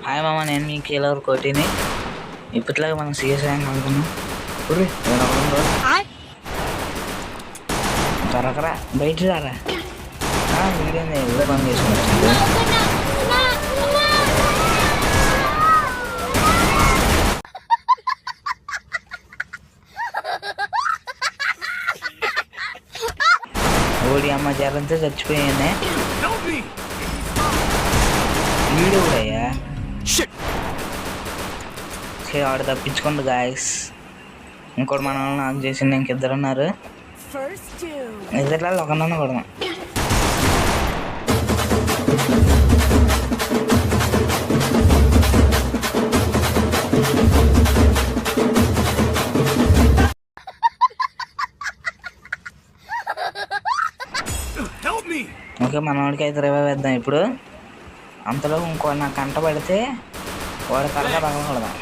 Hi మామ, నేను మీ కీలర్ కోటిని. ఇప్పట్లాగా మనం సీరియస్ ర్యాంక్ అనుకున్నాం. త్వరకరా బయట రారా, వీడియోని ఎవరు పని చేసుకుంటుంది. ఓడి అమ్మ జ్వరంతో చచ్చిపోయానే వీడియో కూడా అయ్యా. ఆడు తప్పించుకోండి గాయస్. ఇంకోటి మన వాళ్ళు నాకు చేసింది, ఇంకిద్దరు ఉన్నారు. ఇద్దరు ఒకనన్నా కొడదాం. ఓకే, మన వాడికి అయితే రివైవ్ వేద్దాం ఇప్పుడు. అంతలో ఇంకో నాకు కంట పడితే వాడు కరెక్ట్గా పగలకూడదాం.